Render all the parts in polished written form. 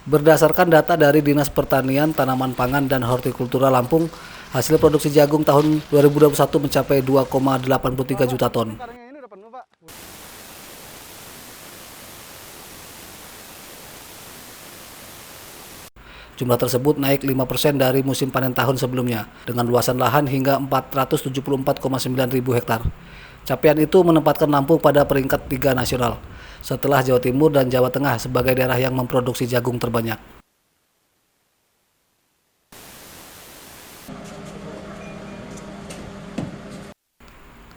Berdasarkan data dari Dinas Pertanian, Tanaman Pangan, dan Hortikultura Lampung, hasil produksi jagung tahun 2021 mencapai 2,83 juta ton. Jumlah tersebut naik 5% dari musim panen tahun sebelumnya, dengan luasan lahan hingga 474,9 ribu hektar. Capaian itu menempatkan Lampung pada peringkat 3 nasional, setelah Jawa Timur dan Jawa Tengah sebagai daerah yang memproduksi jagung terbanyak.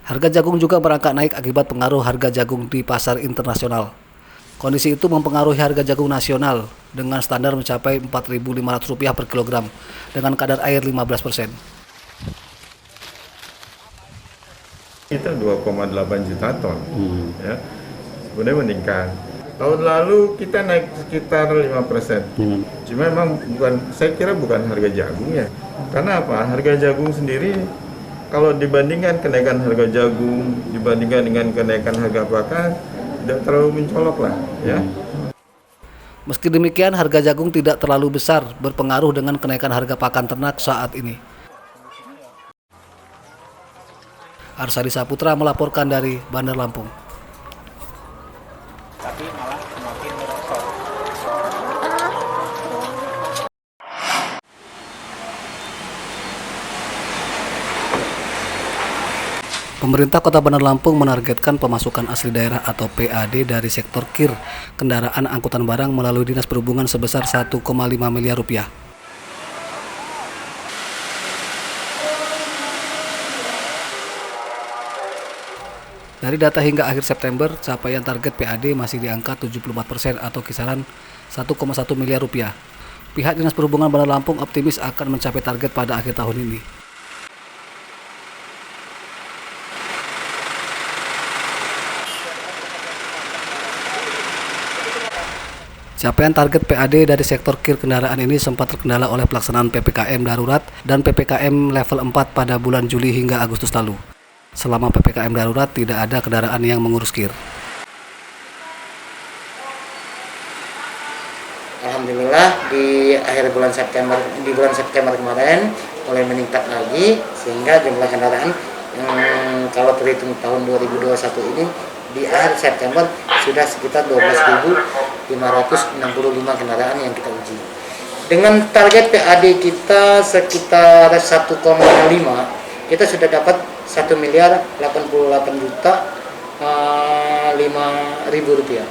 Harga jagung juga merangkak naik akibat pengaruh harga jagung di pasar internasional. Kondisi itu mempengaruhi harga jagung nasional dengan standar mencapai Rp4.500 per kilogram dengan kadar air 15%. Kita 2,8 juta ton, ya, sebenarnya meningkat. Tahun lalu kita naik sekitar 5%. Cuma memang saya kira bukan harga jagung ya. Karena apa? Harga jagung sendiri kalau dibandingkan kenaikan harga jagung dibandingkan dengan kenaikan harga pakan tidak terlalu mencolok lah, ya. Meski demikian, harga jagung tidak terlalu besar berpengaruh dengan kenaikan harga pakan ternak saat ini. Arsadi Saputra melaporkan dari Bandar Lampung. Tapi malah semakin merosot. Pemerintah Kota Bandar Lampung menargetkan pemasukan asli daerah atau PAD dari sektor KIR kendaraan angkutan barang melalui Dinas Perhubungan sebesar 1,5 miliar rupiah. Dari data hingga akhir September, capaian target PAD masih di angka 74% atau kisaran 1,1 miliar rupiah. Pihak Dinas Perhubungan Bandar Lampung optimis akan mencapai target pada akhir tahun ini. Capaian target PAD dari sektor KIR kendaraan ini sempat terkendala oleh pelaksanaan PPKM darurat dan PPKM level 4 pada bulan Juli hingga Agustus lalu. Selama PPKM darurat tidak ada kendaraan yang mengurus KIR. Alhamdulillah di bulan September kemarin mulai meningkat lagi sehingga jumlah kendaraan kalau terhitung tahun 2021 ini di akhir September sudah sekitar 12.565 kendaraan yang kita uji. Dengan target PAD kita sekitar 1,5, kita sudah dapat 1.088.005.000 rupiah.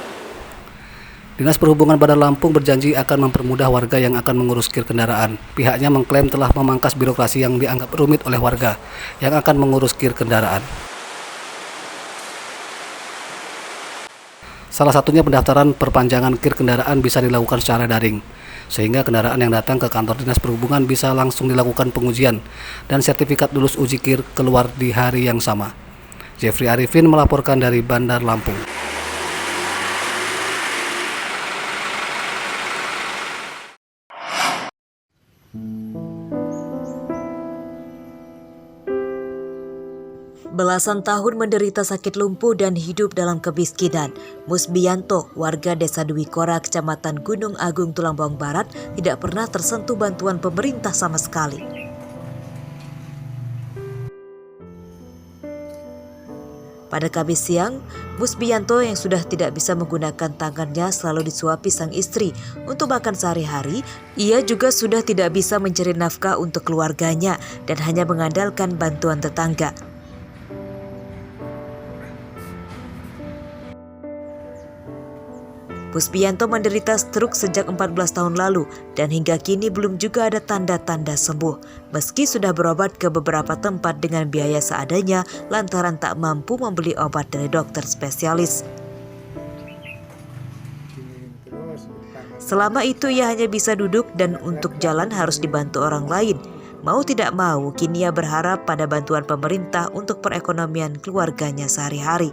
Dinas Perhubungan Bandar Lampung berjanji akan mempermudah warga yang akan mengurus KIR kendaraan. Pihaknya mengklaim telah memangkas birokrasi yang dianggap rumit oleh warga yang akan mengurus KIR kendaraan. Salah satunya pendaftaran perpanjangan KIR kendaraan bisa dilakukan secara daring, sehingga kendaraan yang datang ke kantor Dinas Perhubungan bisa langsung dilakukan pengujian dan sertifikat lulus uji KIR keluar di hari yang sama. Jeffrey Arifin melaporkan dari Bandar Lampung. Belasan tahun menderita sakit lumpuh dan hidup dalam kemiskinan, Musbiyanto, warga Desa Dwi Kora, Kecamatan Gunung Agung, Tulungagung Barat, tidak pernah tersentuh bantuan pemerintah sama sekali. Pada Kamis siang, Musbiyanto yang sudah tidak bisa menggunakan tangannya selalu disuapi sang istri untuk makan sehari-hari. Ia juga sudah tidak bisa mencari nafkah untuk keluarganya dan hanya mengandalkan bantuan tetangga. Musbiyanto menderita stroke sejak 14 tahun lalu dan hingga kini belum juga ada tanda-tanda sembuh. Meski sudah berobat ke beberapa tempat dengan biaya seadanya lantaran tak mampu membeli obat dari dokter spesialis. Selama itu ia hanya bisa duduk dan untuk jalan harus dibantu orang lain. Mau tidak mau, kini ia berharap pada bantuan pemerintah untuk perekonomian keluarganya sehari-hari.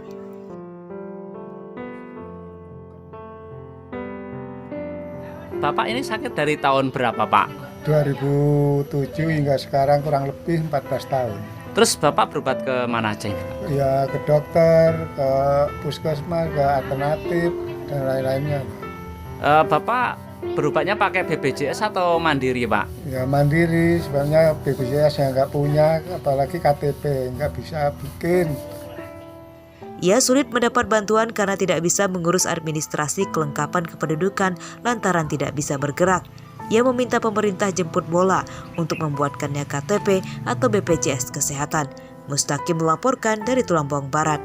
Bapak ini sakit dari tahun berapa, Pak? 2007 hingga sekarang kurang lebih 14 tahun. Terus Bapak berobat ke mana aja? Ya ke dokter, ke puskesmas, ke alternatif, dan lain-lainnya. Bapak berobatnya pakai BPJS atau mandiri, Pak? Ya mandiri, sebenarnya BPJS yang nggak punya, apalagi KTP nggak bisa bikin. Ia sulit mendapat bantuan karena tidak bisa mengurus administrasi kelengkapan kependudukan lantaran tidak bisa bergerak. Ia meminta pemerintah jemput bola untuk membuatkannya KTP atau BPJS Kesehatan. Mustaqim melaporkan dari Tulangbong Barat.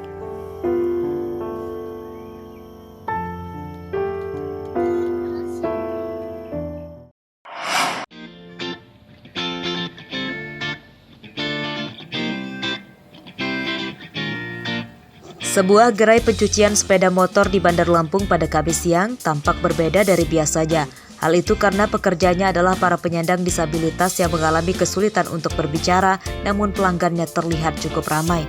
Sebuah gerai pencucian sepeda motor di Bandar Lampung pada Kamis siang tampak berbeda dari biasanya. Hal itu karena pekerjanya adalah para penyandang disabilitas yang mengalami kesulitan untuk berbicara, namun pelanggannya terlihat cukup ramai.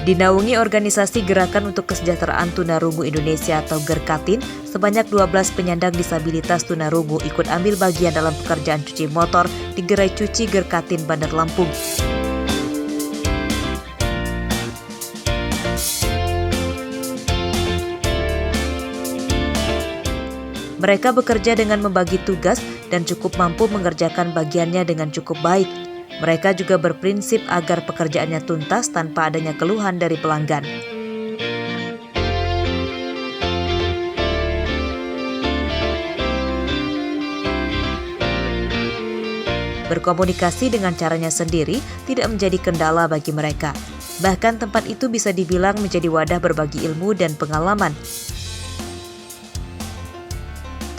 Dinaungi organisasi Gerakan untuk Kesejahteraan Tunarungu Indonesia atau GERKATIN, sebanyak 12 penyandang disabilitas tunarungu ikut ambil bagian dalam pekerjaan cuci motor di Gerai Cuci GERKATIN Bandar Lampung. Mereka bekerja dengan membagi tugas dan cukup mampu mengerjakan bagiannya dengan cukup baik. Mereka juga berprinsip agar pekerjaannya tuntas tanpa adanya keluhan dari pelanggan. Berkomunikasi dengan caranya sendiri tidak menjadi kendala bagi mereka. Bahkan tempat itu bisa dibilang menjadi wadah berbagi ilmu dan pengalaman.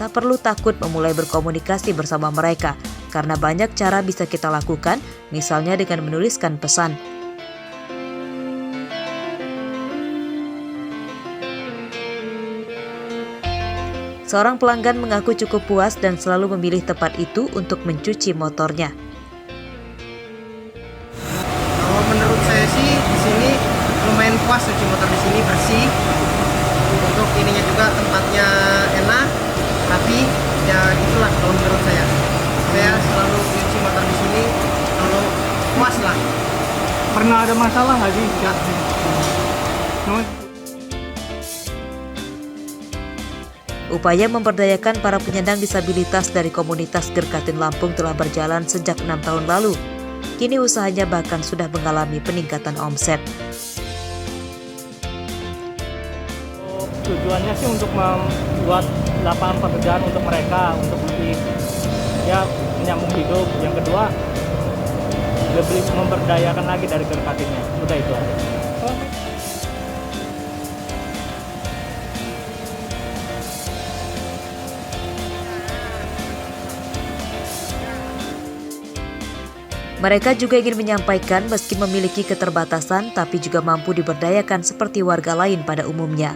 Tak perlu takut memulai berkomunikasi bersama mereka, karena banyak cara bisa kita lakukan, misalnya dengan menuliskan pesan. Seorang pelanggan mengaku cukup puas dan selalu memilih tempat itu untuk mencuci motornya. Kalau menurut saya sih di sini lumayan puas, cuci motor di sini bersih. Untuk ininya juga tempatnya enak, rapi. Ya itulah kalau menurut saya. Saya selalu cuci motor di sini, selalu puas lah. Pernah ada masalah nggak sih? Upaya memberdayakan para penyandang disabilitas dari komunitas GERKATIN Lampung telah berjalan sejak 6 tahun lalu. Kini usahanya bahkan sudah mengalami peningkatan omset. Tujuannya sih untuk membuat lapangan pekerjaan untuk mereka, untuk lebih menyambung hidup. Yang kedua, lebih memberdayakan lagi dari GERKATINnya. Udah itu aja. Mereka juga ingin menyampaikan meski memiliki keterbatasan tapi juga mampu diberdayakan seperti warga lain pada umumnya.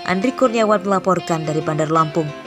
Andri Kurniawan melaporkan dari Bandar Lampung.